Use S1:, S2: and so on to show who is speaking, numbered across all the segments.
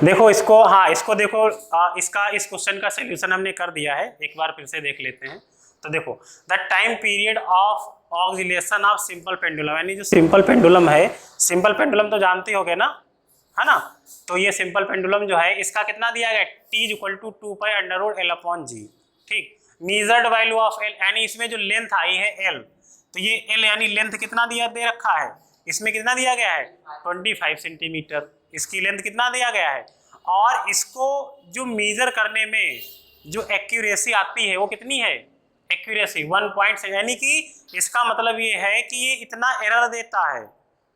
S1: देखो इसको, हाँ इसको देखो, इसका इस क्वेश्चन का सोल्यूशन हमने कर दिया है, एक बार फिर से देख लेते हैं। तो देखो the time period of oscillation of simple pendulum, यानी जो सिंपल पेंडुलम है, सिंपल पेंडुलम तो जानते होगे ना, है ना। तो ये सिंपल पेंडुलम जो है इसका कितना दिया गया, t इक्वल टू 2π√L/g। ठीक, मेजर्ड वैल्यू ऑफ L, यानी इसमें जो लेंथ आई है L, तो ये L यानी लेंथ कितना दिया दे रखा है, इसमें कितना दिया गया है 25 सेंटीमीटर, इसकी लेंथ कितना दिया गया है। और इसको जो मेजर करने में जो एक्यूरेसी आती है वो कितनी है, एक्यूरेसी 1.7, यानी कि इसका मतलब ये है कि ये इतना एरर देता है,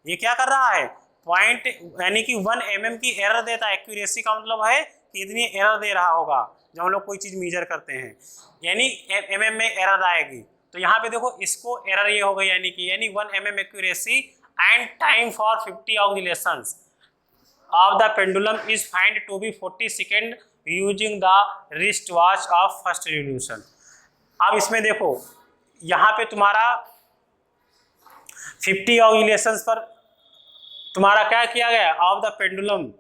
S1: ये क्या कर रहा है पॉइंट, यानी कि 1 mm की एरर देता है। एक्यूरेसी का मतलब है कि इतनी एरर दे रहा होगा जब हम लोग कोई चीज मेजर करते हैं, यानी mm में एरर आएगी। तो यहाँ पे देखो इसको एरर ये हो गई, यानी 1 mm accuracy and time for 50 ऑक्सिलेशंस of the pendulum is found to be 40 second using the wrist watch of first revolution. अब इसमें देखो यहाँ पे तुम्हारा 50 ऑक्सिलेशंस पर तुम्हारा क्या किया गया, of the pendulum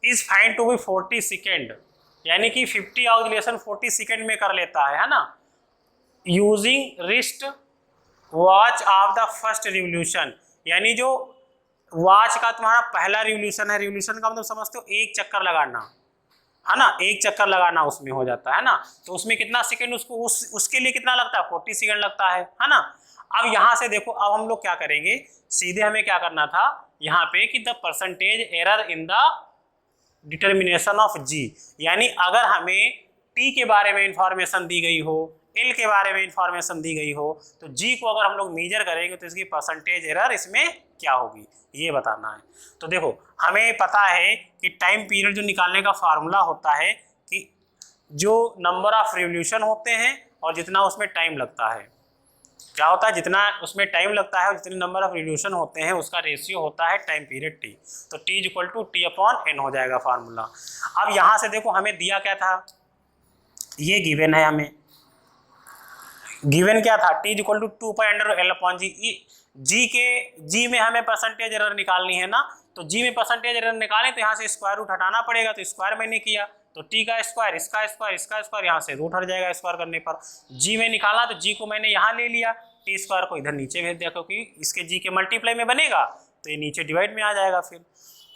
S1: is find to be 40 second, यानी कि 50 ऑक्सिलेशन 40 सेकेंड में कर लेता है ना, using wrist watch of the first revolution. यानी जो वॉच का तुम्हारा पहला रिवोल्यूशन है, रिवोल्यूशन का मतलब समझते हो एक चक्कर लगाना, है ना, एक चक्कर लगाना उसमें हो जाता है ना। तो उसमें कितना सेकंड उसको उसके लिए कितना लगता है, 40 सेकंड लगता है ना। अब यहाँ से देखो, अब हम लोग क्या करेंगे, सीधे हमें क्या करना था यहाँ पे कि the percentage error in the determination of G, यानी अगर हमें टी के बारे में इंफॉर्मेशन दी गई हो, एल के बारे में इंफॉर्मेशन दी गई हो, तो जी को अगर हम लोग मेजर करेंगे तो इसकी परसेंटेज एरर इसमें क्या होगी ये बताना है। तो देखो हमें पता है कि टाइम पीरियड जो निकालने का फार्मूला होता है कि जो नंबर ऑफ रिवोल्यूशन होते हैं और जितना उसमें टाइम लगता है, क्या होता है, जितना उसमें टाइम लगता है और जितने नंबर ऑफ रिवोल्यूशन होते हैं उसका रेशियो होता है टाइम पीरियड टी। तो टी इक्वल टू T/N हो जाएगा फार्मूला। अब यहाँ से देखो हमें दिया क्या था, ये गिवन है, हमें गिवन क्या था, T इक्वल टू 2π/L/g। जी में हमें परसेंटेज एरर निकालनी है ना, तो जी में परसेंटेज एरर निकालें तो यहाँ से स्क्वायर रूट हटाना पड़ेगा, तो स्क्वायर मैंने किया तो टी का स्क्वायर, इसका स्क्वायर, इसका स्क्वायर, यहाँ से रूट हट जाएगा स्क्वायर करने पर। जी में निकाला तो जी को मैंने यहाँ ले लिया, टी स्क्वायर को इधर नीचे भेज दिया, क्योंकि इसके जी के मल्टीप्लाई में बनेगा तो ये नीचे डिवाइड में आ जाएगा। फिर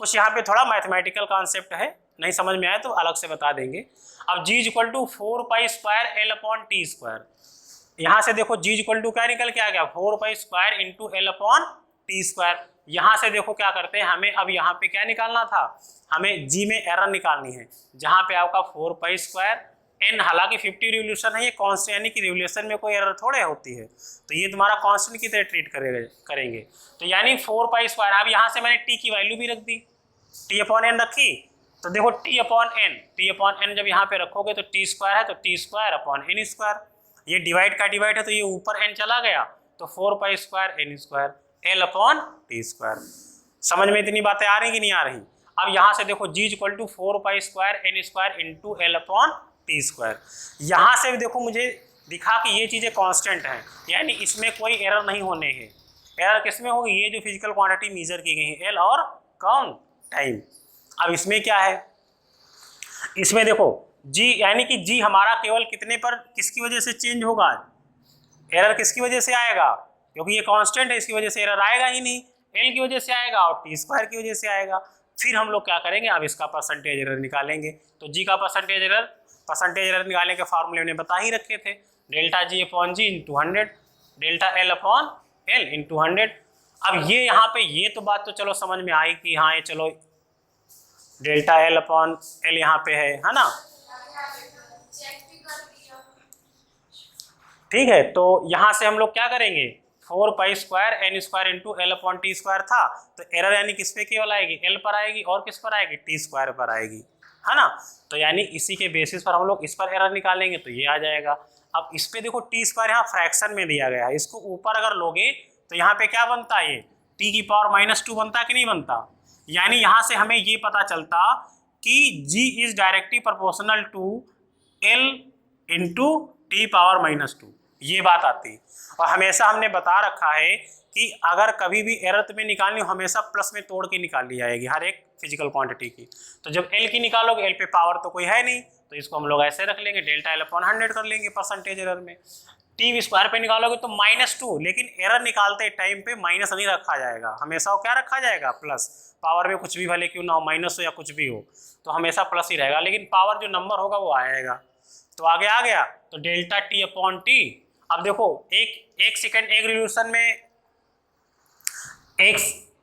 S1: कुछ यहाँ पे थोड़ा मैथमेटिकल कॉन्सेप्ट है, नहीं समझ में आए तो अलग से बता देंगे। अब जी इक्वल टू 4π² यहाँ से देखो जी इक्वल टू क्या निकल के आ गया, 4π² L/T²। यहाँ से देखो क्या करते हैं, हमें अब यहाँ पे क्या निकालना था, हमें जी में एरर निकालनी है, जहाँ पे आपका 4π²N, हालांकि 50 रिवोल्यूशन है, ये कांस्टेंट, यानी कि रिवोल्यूशन में कोई एरर थोड़े होती है, तो ये तुम्हारा कांस्टेंट की तरह ट्रीट करेंगे। तो यानी 4π², अब यहाँ से मैंने टी की वैल्यू भी रख दी, T/N रखी, तो देखो T/N जब यहाँ पे रखोगे तो T² है तो T²/N², ये डिवाइड का डिवाइड है तो ये ऊपर n चला गया, तो 4π²N² L/T²। समझ में इतनी बातें आ रही कि नहीं आ रही। अब यहाँ से देखो जी इक्वल टू 4π²N² L/T²। यहाँ से भी देखो मुझे दिखा कि ये चीज़ें कांस्टेंट हैं, यानी इसमें कोई एरर नहीं होने हैं। एरर किसमें होगी, ये जो फिजिकल क्वांटिटी मेजर की गई है, एल और कौन, टाइम। अब इसमें क्या है, इसमें देखो जी, यानी कि जी हमारा केवल कितने पर, किसकी वजह से चेंज होगा, एरर किसकी वजह से आएगा, क्योंकि ये कांस्टेंट है इसकी वजह से एरर आएगा ही नहीं, एल की वजह से आएगा और T² की वजह से आएगा। फिर हम लोग क्या करेंगे, अब इसका परसेंटेज एरर निकालेंगे। तो जी का परसेंटेज एरर निकालने के फार्मूले हमने बता ही रखे थे, ΔG/G × 100, ΔL/L × 100। अब ये यहाँ पे ये तो बात तो चलो समझ में आई कि हाँ ये चलो ΔL/L यहाँ पे है ना, ठीक है। तो यहाँ से हम लोग क्या करेंगे, 4π²N² L/T² था, तो एरर यानी किस पे केवल आएगी, L पर आएगी, और किस पर आएगी, T² पर आएगी, है ना। तो यानी इसी के बेसिस पर हम लोग इस पर एरर निकालेंगे तो ये आ जाएगा। अब इस पे देखो T² यहाँ फ्रैक्शन में दिया गया है, इसको ऊपर अगर लोगे तो यहाँ पे क्या बनता है, ये T⁻² बनता कि नहीं बनता। यानी यहाँ से हमें ये पता चलता कि G is directly proportional to L × T⁻²। ये बात आती। और हमेशा हमने बता रखा है कि अगर कभी भी एरर तुम्हें निकालनी हो हमेशा प्लस में तोड़ के निकाल ली जाएगी हर एक फिजिकल क्वांटिटी की। तो जब एल की निकालोगे, एल पे पावर तो कोई है नहीं, तो इसको हम लोग ऐसे रख लेंगे, डेल्टा एल अपॉन 100 कर लेंगे परसेंटेज एरर में। टी स्क्वायर पे निकालोगे तो -2, लेकिन एरर निकालते टाइम पे माइनस नहीं रखा जाएगा, हमेशा वो क्या रखा जाएगा, प्लस। पावर में कुछ भी भले क्यों ना हो, माइनस हो या कुछ भी हो, तो हमेशा प्लस ही रहेगा, लेकिन पावर जो नंबर होगा वो आएगा। तो आगे आ गया, तो डेल्टा टी अपॉन टी। अब देखो एक सेकेंड एक रिवोल्यूशन में एक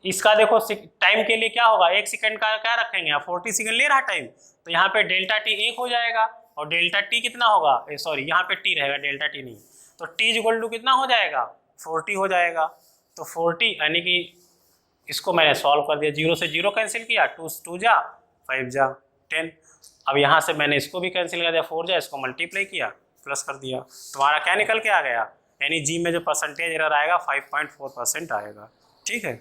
S1: इसका देखो टाइम के लिए क्या होगा, 1 सेकंड का क्या रखेंगे, यहाँ 40 सेकंड ले रहा टाइम, तो यहाँ पे डेल्टा टी 1 हो जाएगा, और डेल्टा टी कितना होगा, सॉरी यहाँ पे टी रहेगा, डेल्टा टी नहीं, तो टी इक्वल टू कितना हो जाएगा, 40 हो जाएगा। तो 40 यानी कि इसको मैंने सॉल्व कर दिया, 0 से 0 कैंसिल किया, 2 जा 5 जा 10। अब यहाँ से मैंने इसको भी कैंसिल कर दिया, 4 जा, इसको मल्टीप्लाई किया, प्लस कर दिया, तुम्हारा क्या निकल के आ गया, यानी जी में जो परसेंटेज एरर आएगा 5.4% आएगा। ठीक है।